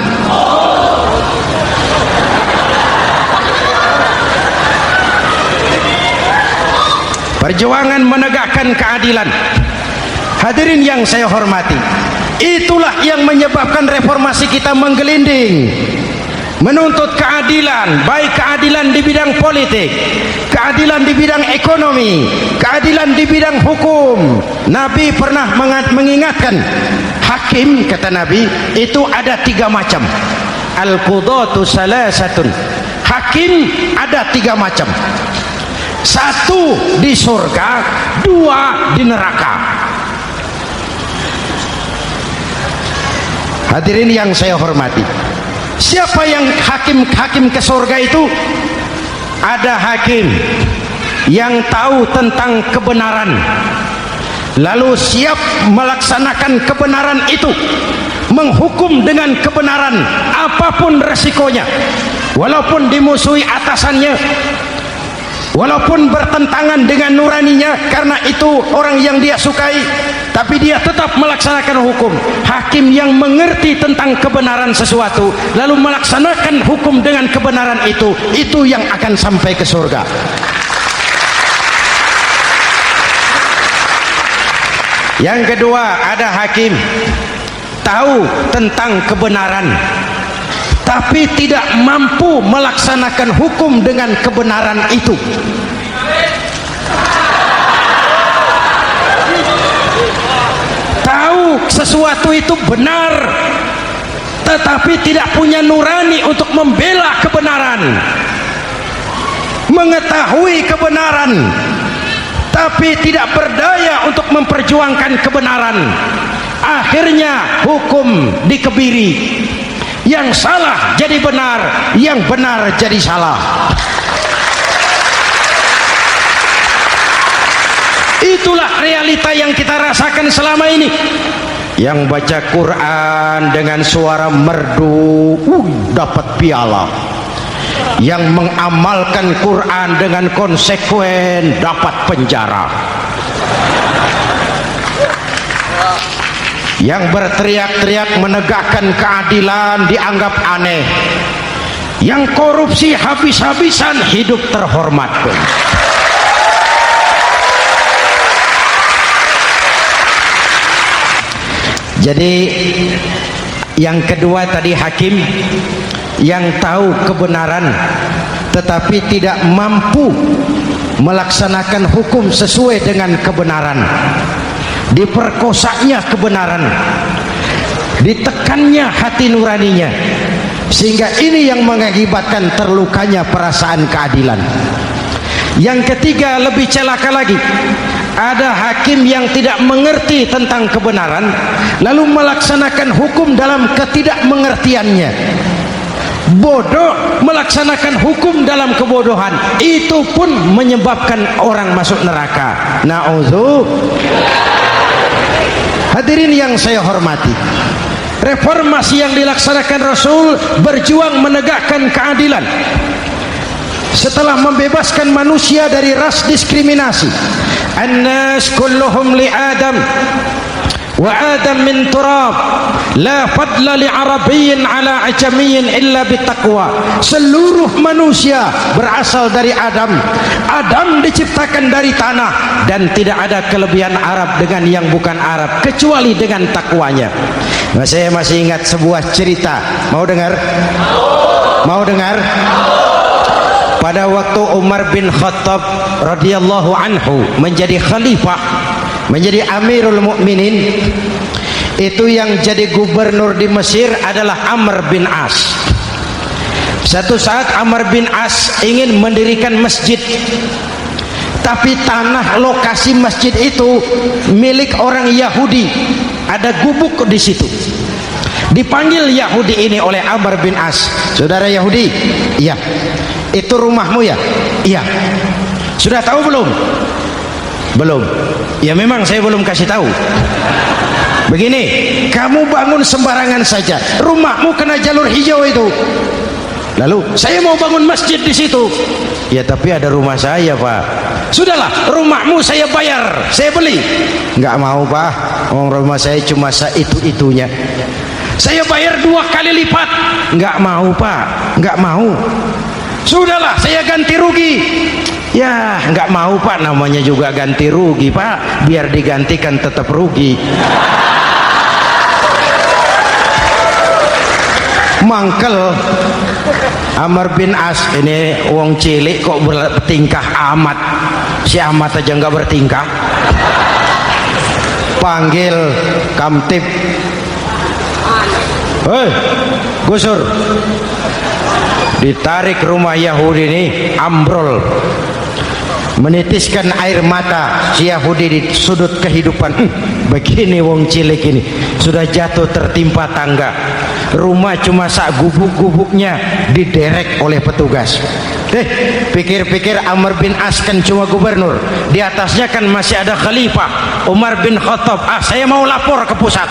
Perjuangan menegakkan keadilan. Hadirin yang saya hormati, itulah yang menyebabkan reformasi kita menggelinding, menuntut keadilan, baik keadilan di bidang politik, keadilan di bidang ekonomi, keadilan di bidang hukum. Nabi pernah mengingatkan, hakim, kata Nabi, itu ada 3 macam. Al-qudatu salasatun. Hakim ada 3 macam. 1 di surga, 2 di neraka. Hadirin yang saya hormati, siapa yang hakim ke surga itu? Ada hakim yang tahu tentang kebenaran, lalu siap melaksanakan kebenaran itu, menghukum dengan kebenaran apapun resikonya, walaupun dimusuhi atasannya, walaupun bertentangan dengan nuraninya, karena itu orang yang dia sukai, tapi dia tetap melaksanakan hukum. Hakim yang mengerti tentang kebenaran sesuatu lalu melaksanakan hukum dengan kebenaran itu yang akan sampai ke surga. Yang kedua, ada hakim tahu tentang kebenaran tapi tidak mampu melaksanakan hukum dengan kebenaran itu. Tahu sesuatu itu benar tetapi tidak punya nurani untuk membela kebenaran. Mengetahui kebenaran tapi tidak berdaya untuk memperjuangkan kebenaran. Akhirnya hukum dikebiri, yang salah jadi benar, yang benar jadi salah. Itulah realita yang kita rasakan selama ini. Yang baca Quran dengan suara merdu dapat piala, yang mengamalkan Quran dengan konsekuen dapat penjara, yang berteriak-teriak menegakkan keadilan dianggap aneh, yang korupsi habis-habisan hidup terhormat pun. Jadi yang kedua tadi, hakim yang tahu kebenaran tetapi tidak mampu melaksanakan hukum sesuai dengan kebenaran. Diperkosanya kebenaran, ditekannya hati nuraninya, sehingga ini yang mengakibatkan terlukanya perasaan keadilan. Yang ketiga lebih celaka lagi, ada hakim yang tidak mengerti tentang kebenaran lalu melaksanakan hukum dalam ketidakmengertiannya. Bodoh melaksanakan hukum dalam kebodohan, itu pun menyebabkan orang masuk neraka. Na'udzubillah. Hadirin yang saya hormati, reformasi yang dilaksanakan Rasul berjuang menegakkan keadilan. Setelah membebaskan manusia dari ras diskriminasi, an-nas kulluhum li Adam wa Adam min turab, la fadla li arabiyyin ala ajamiyyin illa bitaqwa. Seluruh manusia berasal dari Adam. Adam diciptakan dari tanah, dan tidak ada kelebihan Arab dengan yang bukan Arab kecuali dengan takwanya. Nah, saya masih ingat sebuah cerita. Mau dengar? Mau dengar? Pada waktu Umar bin Khattab radhiyallahu anhu menjadi khalifah, menjadi Amirul Mukminin, itu yang jadi gubernur di Mesir adalah Amr bin As. Satu saat Amr bin As ingin mendirikan masjid, tapi tanah lokasi masjid itu milik orang Yahudi, ada gubuk di situ. Dipanggil Yahudi ini oleh Amr bin As. Saudara Yahudi, iya. Itu rumahmu ya? Iya. Sudah tahu belum? Belum. Ya memang saya belum kasih tahu. Begini, kamu bangun sembarangan saja, rumahmu kena jalur hijau itu. Lalu saya mau bangun masjid di situ. Ya tapi ada rumah saya, Pak. Sudahlah, rumahmu saya bayar, saya beli. Enggak mau, Pak. Rumah saya cuma itu-itunya. Saya bayar 2 kali lipat. Enggak mau, Pak. Enggak mau. Sudahlah, saya ganti rugi. Ya, enggak mau, Pak. Namanya juga ganti rugi, Pak. Biar digantikan tetap rugi. Mangkel Amr bin As ini wong cilik kok bertingkah amat. Si amat aja enggak bertingkah. Panggil kamtib. Hei, gusur. Ditarik rumah Yahudi ini, ambrol, menitiskan air mata si Yahudi di sudut kehidupan. Begini wong cilik ini sudah jatuh tertimpa tangga, rumah cuma sak gubuk-gubuknya diderek oleh petugas. Pikir-pikir Amr bin As kan cuma gubernur, di atasnya kan masih ada khalifah Umar bin Khattab. Saya mau lapor ke pusat.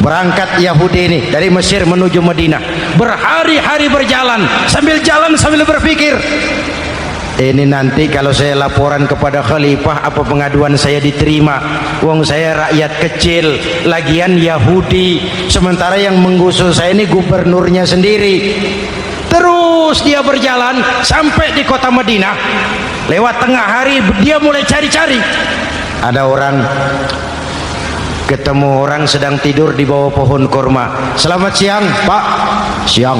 Berangkat Yahudi ini dari Mesir menuju Madinah, berhari-hari berjalan, sambil jalan sambil berpikir, ini nanti kalau saya laporan kepada khalifah, apa pengaduan saya diterima? Wong saya rakyat kecil, lagian Yahudi, sementara yang menggusur saya ini gubernurnya sendiri. Terus dia berjalan sampai di kota Madinah. Lewat tengah hari dia mulai cari-cari. Ada orang, ketemu orang sedang tidur di bawah pohon kurma. Selamat siang, Pak. Siang.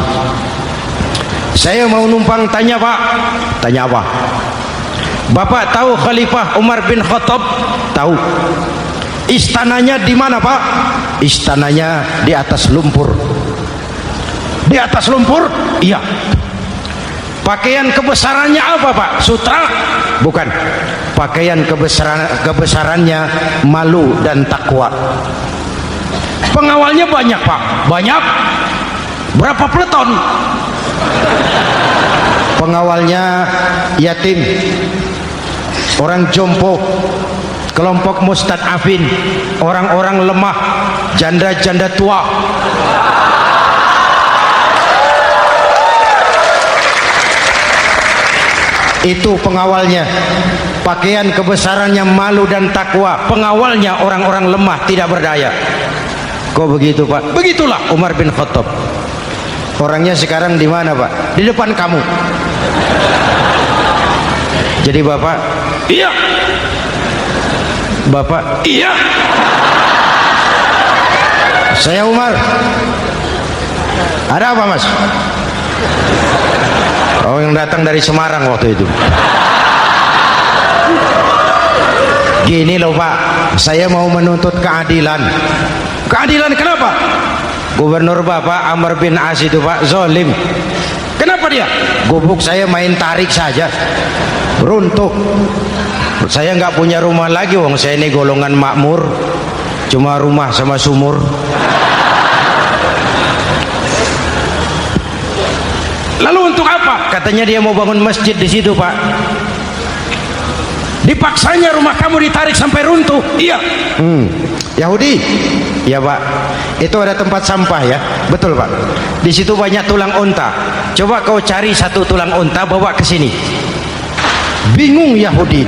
Saya mau numpang tanya, Pak. Tanya apa? Bapak tahu Khalifah Umar bin Khattab? Tahu. Istananya di mana, Pak? Istananya di atas lumpur. Di atas lumpur? Iya. Pakaian kebesarannya apa, Pak? Sutra? Bukan. Pakaian kebesarannya malu dan takwa. Pengawalnya banyak, Pak. Banyak. Berapa peleton? Pengawalnya yatim, orang jompo, kelompok mustadafin, orang-orang lemah, janda-janda tua. Itu pengawalnya. Pakaian kebesarannya malu dan takwa. Pengawalnya orang-orang lemah, tidak berdaya. Kok begitu, Pak? Begitulah Umar bin Khattab. Orangnya sekarang di mana, Pak? Di depan kamu. Jadi Bapak, iya. Bapak, iya. Saya Umar. Ada apa, Mas? Oh, yang datang dari Semarang waktu itu. Gini loh, Pak, saya mau menuntut keadilan. Keadilan kenapa? Gubernur Bapak Amr bin As itu, Pak, zolim. Kenapa dia? Gubuk saya main tarik saja, runtuh. Saya nggak punya rumah lagi, wong saya ini golongan makmur, cuma rumah sama sumur. Lalu untuk apa? Katanya dia mau bangun masjid di situ, Pak. Dipaksanya rumah kamu ditarik sampai runtuh. Iya. Yahudi. Ya, Pak. Itu ada tempat sampah ya. Betul, Pak. Di situ banyak tulang unta. Coba kau cari satu tulang unta bawa ke sini. Bingung Yahudi.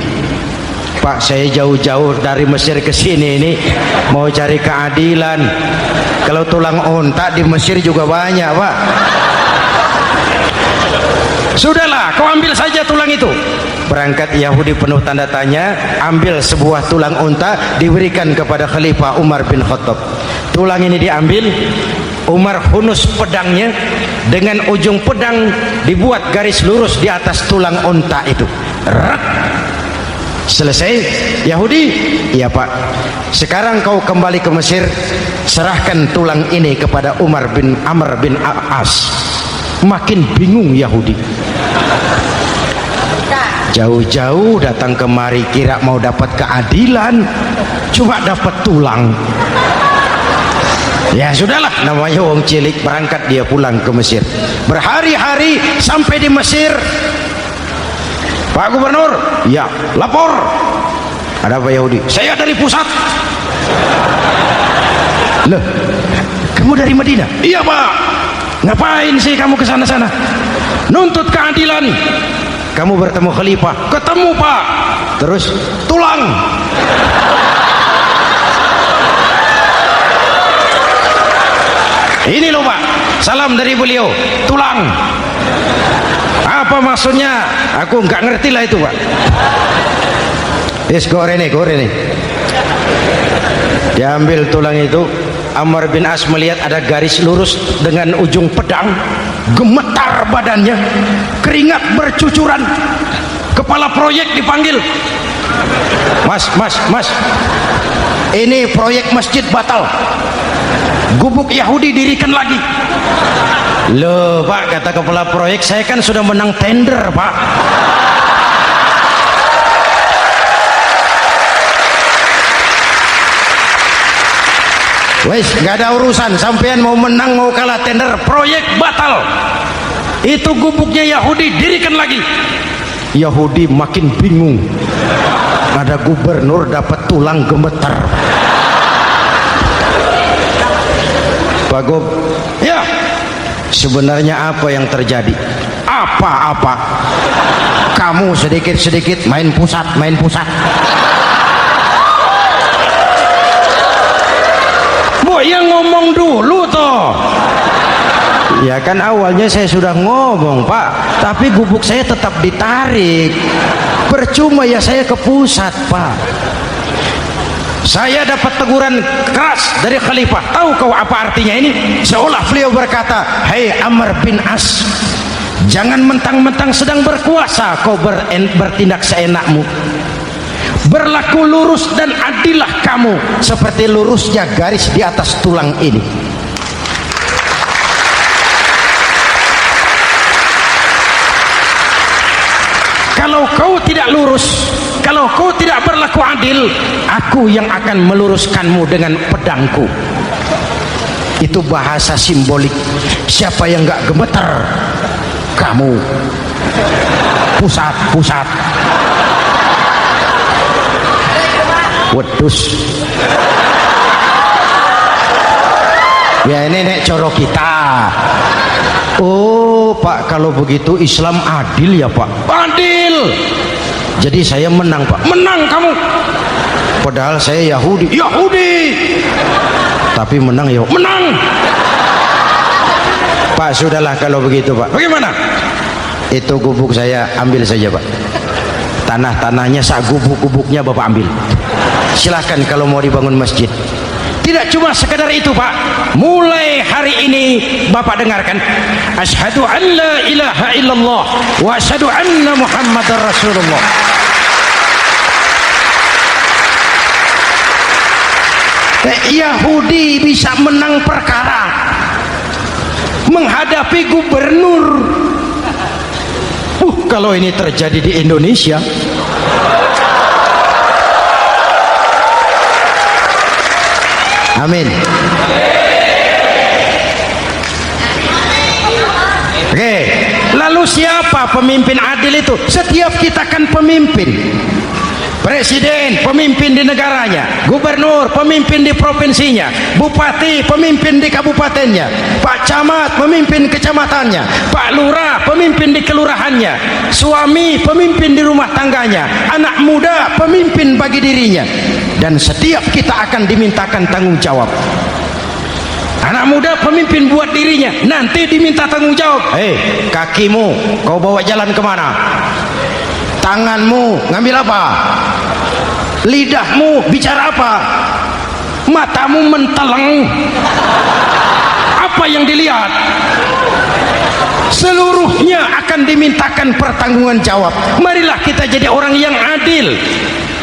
Pak, saya jauh-jauh dari Mesir ke sini ini mau cari keadilan. Kalau tulang unta di Mesir juga banyak, Pak. Sudahlah, kau ambil saja tulang itu. Berangkat Yahudi penuh tanda tanya, ambil sebuah tulang unta, diberikan kepada Khalifah Umar bin Khattab. Tulang ini diambil, Umar hunus pedangnya, dengan ujung pedang dibuat garis lurus di atas tulang unta itu. Rak. Selesai. Yahudi, iya Pak, sekarang kau kembali ke Mesir, serahkan tulang ini kepada Umar bin Amr bin As. Makin bingung Yahudi, jauh-jauh datang kemari kira mau dapat keadilan, cuma dapat tulang. Ya sudahlah, namanya wong cilik. Berangkat dia pulang ke Mesir, berhari-hari sampai di Mesir. Pak Gubernur, ya lapor. Ada apa Yahudi? Saya dari pusat. Loh, kamu dari Madinah? Iya Pak. Ngapain sih kamu ke sana-sana? Nuntut keadilan. Kamu bertemu Khalifah? Ketemu Pak. Terus tulang. Ini loh Pak, salam dari beliau, tulang. Apa maksudnya? Aku nggak ngerti lah itu Pak. Yes, goreng nih. Diambil tulang itu. Amr bin As melihat ada garis lurus dengan ujung pedang, gemetar badannya, keringat bercucuran. Kepala proyek dipanggil. Mas, ini proyek masjid batal, gubuk Yahudi dirikan lagi. Loh Pak, kata kepala proyek, saya kan sudah menang tender Pak. Wes, nggak ada urusan, sampean mau menang mau kalah tender, proyek batal. Itu gubuknya Yahudi dirikan lagi. Yahudi makin bingung. Ada gubernur dapat tulang gemetar. Pak Gob, ya sebenarnya apa yang terjadi? Apa-apa? Kamu sedikit-sedikit main pusat. Yang ngomong dulu toh. Ya kan awalnya saya sudah ngomong Pak, tapi gubuk saya tetap ditarik. Percuma ya saya ke pusat Pak. Saya dapat teguran keras dari Khalifah. Tahu kau apa artinya ini? Seolah beliau berkata, "Hei Amr bin As, jangan mentang-mentang sedang berkuasa kau bertindak seenakmu. Berlaku lurus dan adillah kamu seperti lurusnya garis di atas tulang ini." Kalau kau tidak lurus, kalau kau tidak berlaku adil, aku yang akan meluruskanmu dengan pedangku. Itu bahasa simbolik. Siapa yang gak gemeter? Kamu. Pusat. Wedus. Ya ini nek coro kita. Oh Pak, kalau begitu Islam adil ya Pak? Adil. Jadi saya menang Pak? Menang kamu. Padahal saya Yahudi. Tapi menang ya? Menang. Pak sudahlah kalau begitu Pak. Bagaimana? Itu gubuk saya ambil saja Pak. Tanah-tanahnya gubuk-gubuknya Bapak ambil. Silahkan kalau mau dibangun masjid. Tidak cuma sekedar itu Pak, mulai hari ini Bapak dengarkan, asyhadu an la ilaha illallah wa asyhadu anna muhammadar rasulullah. Yahudi bisa menang perkara menghadapi gubernur. Kalau ini terjadi di Indonesia, amin. Oke, lalu siapa pemimpin adil itu? Setiap kita kan pemimpin. Presiden pemimpin di negaranya, gubernur pemimpin di provinsinya, bupati pemimpin di kabupatennya, Pak Camat pemimpin kecamatannya, Pak Lurah pemimpin di kelurahannya, suami pemimpin di rumah tangganya, anak muda pemimpin bagi dirinya. Dan setiap kita akan dimintakan tanggung jawab. Anak muda pemimpin buat dirinya, nanti diminta tanggung jawab. Hei, kakimu kau bawa jalan kemana? Tanganmu ngambil apa? Lidahmu bicara apa? Matamu menteleng, apa yang dilihat? Seluruhnya akan dimintakan pertanggungan jawab. Marilah kita jadi orang yang adil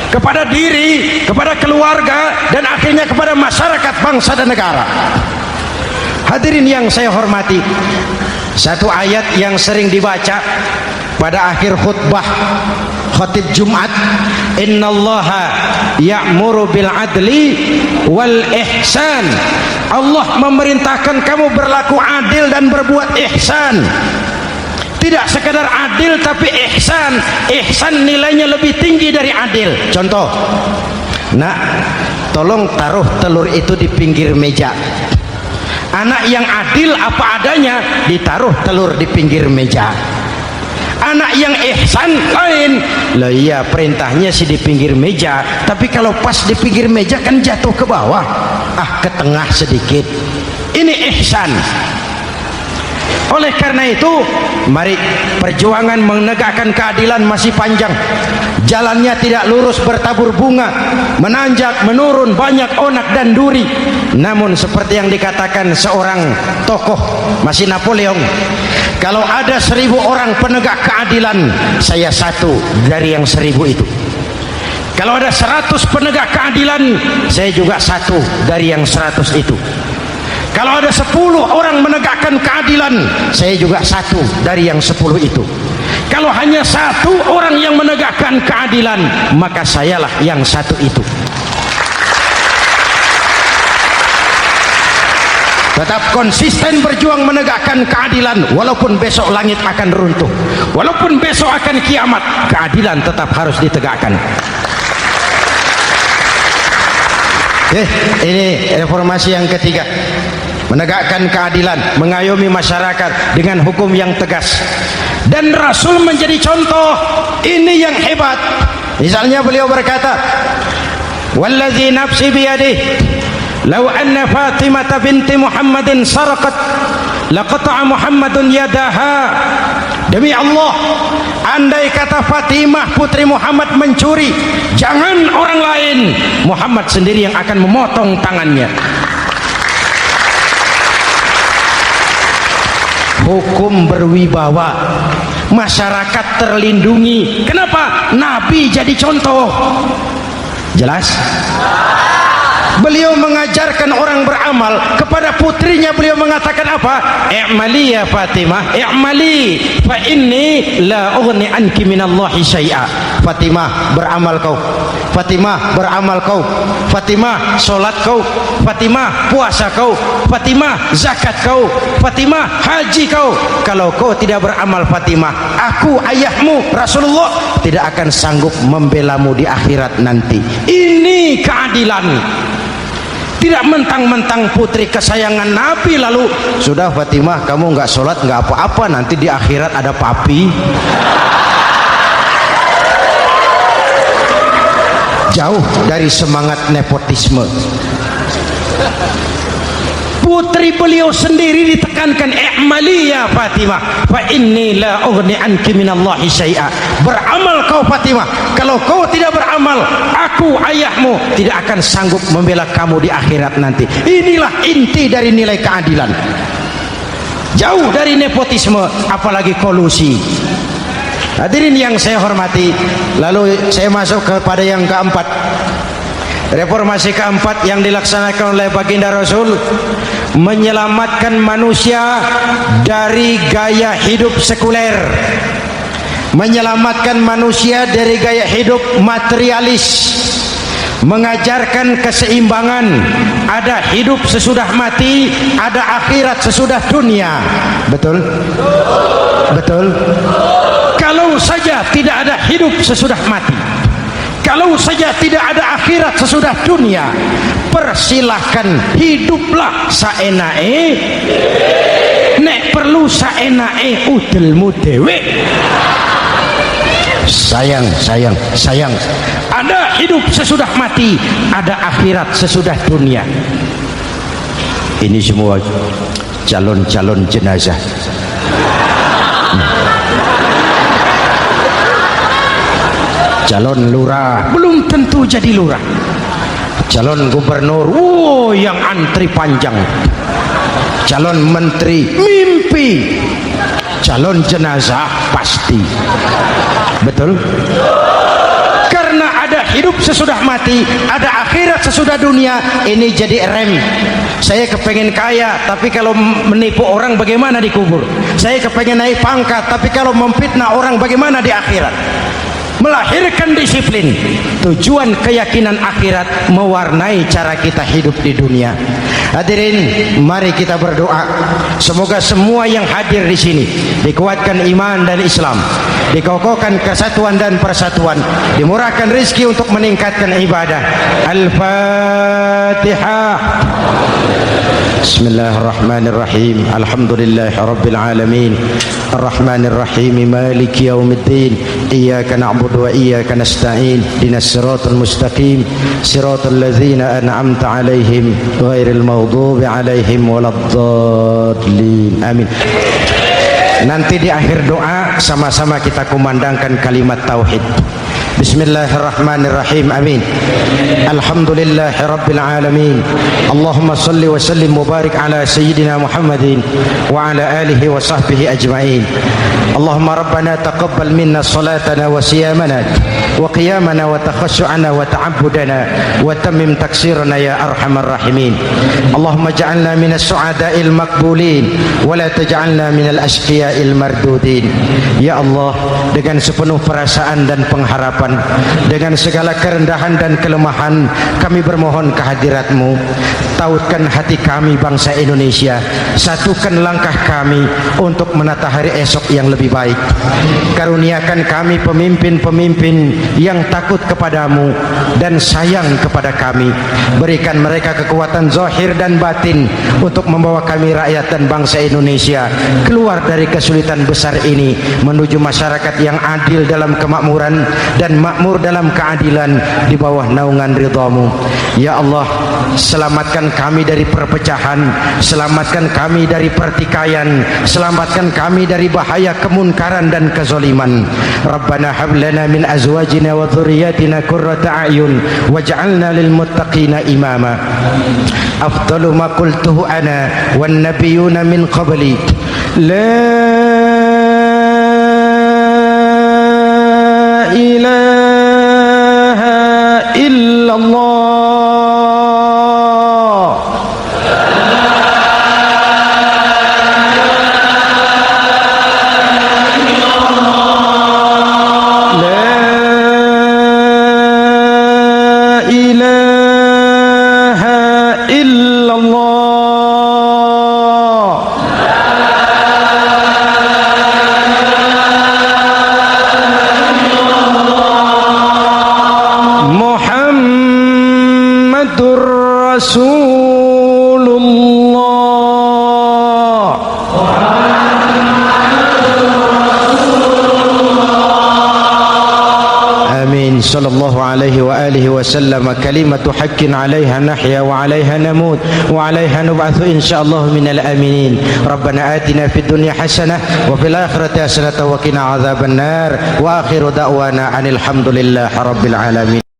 kepada diri, kepada keluarga, dan akhirnya kepada masyarakat, bangsa dan negara. Hadirin yang saya hormati, satu ayat yang sering dibaca pada akhir khutbah khatib Jumat, innallaha ya'muru bil adli wal ihsan. Allah memerintahkan kamu berlaku adil dan berbuat ihsan. Tidak sekadar adil tapi ihsan. Ihsan nilainya lebih tinggi dari adil. Contoh, nak, tolong taruh telur itu di pinggir meja. Anak yang adil apa adanya, ditaruh telur di pinggir meja. Anak yang ihsan lain, lah iya perintahnya sih di pinggir meja, tapi kalau pas di pinggir meja kan jatuh ke bawah, ke tengah sedikit. Ini ihsan. Oleh karena itu, mari, perjuangan menegakkan keadilan masih panjang. Jalannya tidak lurus bertabur bunga, menanjak, menurun, banyak onak dan duri. Namun seperti yang dikatakan seorang tokoh, masih Napoleon, kalau ada 1000 orang penegak keadilan, saya satu dari yang 1000 itu. Kalau ada 100 penegak keadilan, saya juga satu dari yang 100 itu. Kalau ada 10 orang menegakkan keadilan, saya juga satu dari yang 10 itu. Kalau hanya 1 orang yang menegakkan keadilan, maka sayalah yang 1 itu. Tetap konsisten berjuang menegakkan keadilan, walaupun besok langit akan runtuh, walaupun besok akan kiamat, keadilan tetap harus ditegakkan. Ini reformasi yang ketiga, menegakkan keadilan, mengayomi masyarakat dengan hukum yang tegas. Dan Rasul menjadi contoh, ini yang hebat. Misalnya beliau berkata, wallazi nafsi biyadihi law anna Fatimah binti Muhammadin sarqat laqata'a Muhammadun yadaha. Demi Allah, andai kata Fatimah putri Muhammad mencuri, jangan orang lain, Muhammad sendiri yang akan memotong tangannya. Hukum berwibawa, masyarakat terlindungi. Kenapa? Nabi jadi contoh. Jelas? Beliau mengajarkan orang beramal. Kepada putrinya beliau mengatakan apa? I'mali ya Fatimah, i'mali fa inni la ughni anki minallahi syai'a. Fatimah, beramal kau. Fatimah, beramal kau. Fatimah, solat kau. Fatimah, puasa kau. Fatimah, zakat kau. Fatimah, haji kau. Kalau kau tidak beramal Fatimah, aku ayahmu Rasulullah tidak akan sanggup membelamu di akhirat nanti. Ini keadilan. Tidak mentang-mentang putri kesayangan Nabi lalu sudah Fatimah kamu nggak sholat nggak apa-apa, nanti di akhirat ada papi. Jauh dari semangat nepotisme. Putri beliau sendiri ditekankan, i'mali ya Fatimah fa inni la ughni anki minallahi syai'a. Beramal kau Fatimah, kalau kau tidak beramal, aku ayahmu tidak akan sanggup membela kamu di akhirat nanti. Inilah inti dari nilai keadilan. Jauh dari nepotisme, apalagi kolusi. Hadirin yang saya hormati, lalu saya masuk kepada yang keempat. Reformasi keempat yang dilaksanakan oleh baginda Rasul, menyelamatkan manusia dari gaya hidup sekuler, menyelamatkan manusia dari gaya hidup materialis, mengajarkan keseimbangan. Ada hidup sesudah mati, ada akhirat sesudah dunia. Betul? Betul? Kalau saja tidak ada hidup sesudah mati, kalau saja tidak ada akhirat sesudah dunia, persilahkan hiduplah saenae, nek perlu saenae udelmu dewe. Sayang, ada hidup sesudah mati, ada akhirat sesudah dunia. Ini semua calon-calon jenazah. Calon lurah belum tentu jadi lurah. Calon gubernur, yang antri panjang. Calon menteri mimpi. Calon jenazah pasti. Betul? Karena ada hidup sesudah mati, ada akhirat sesudah dunia. Ini jadi rem. Saya kepengen kaya, tapi kalau menipu orang bagaimana dikubur? Saya kepengen naik pangkat, tapi kalau memfitnah orang bagaimana di akhirat? Melahirkan disiplin. Tujuan keyakinan akhirat mewarnai cara kita hidup di dunia. Hadirin, mari kita berdoa. Semoga semua yang hadir di sini dikuatkan iman dan Islam, dikokohkan kesatuan dan persatuan, dimurahkan rezeki untuk meningkatkan ibadah. Al-Fatihah. Bismillahirrahmanirrahim. Alhamdulillahirabbil alamin. Arrahmanirrahim. Maliki yaumiddin. Iyyaka na'budu wa iyyaka nasta'in. Ihdinas siratal mustaqim. Siratal ladzina an'amta 'alaihim ghairil maghdubi 'alaihim waladdallin. Amin. Nanti di akhir doa sama-sama kita kumandangkan kalimat tauhid. Bismillahirrahmanirrahim. Amin. Alhamdulillahirabbil alamin. Allahumma salli wa sallim mubarik ala sayyidina Muhammadin wa ala alihi wa sahbihi ajma'in. Allahumma rabbana taqabbal minna salatana wa siyamana wa qiyamana wa takhashu'ana wa ta'abbudana wa tammim taksirana ya arhamar rahimin. Allahumma ja'alna minas su'ada'il maqbulin wa la taj'alna minal ashqiya'il mardudin. Ya Allah, dengan sepenuh perasaan dan pengharapan, dengan segala kerendahan dan kelemahan, kami bermohon kehadirat-Mu. Tautkan hati kami bangsa Indonesia, satukan langkah kami untuk menata hari esok yang lebih baik. Karuniakan kami pemimpin-pemimpin yang takut kepadamu dan sayang kepada kami. Berikan mereka kekuatan zahir dan batin untuk membawa kami rakyat dan bangsa Indonesia keluar dari kesulitan besar ini menuju masyarakat yang adil dalam kemakmuran dan makmur dalam keadilan di bawah naungan ridha-Mu. Ya Allah, selamatkan kami dari perpecahan, selamatkan kami dari pertikaian, selamatkan kami dari bahaya kemunkaran dan kezaliman. Rabbana hab lana min azwajina wa dhurriyyatina qurrata a'yun waj'alna lil muttaqina imama. Afdalu ma qultuhu ana wan nabiyyuna min qabli. La ilaha illallah. sallallahu alaihi wa alihi wasallam kalimatu haqqin 'alaiha nahya wa 'alaiha namut wa 'alaiha nub'atsu insyaallah minal aminin. Rabbana atina fid dunya hasanah wa fil akhirati hasanah wa qina adzabannar wa akhiru da'wana anil hamdulillahi rabbil alamin.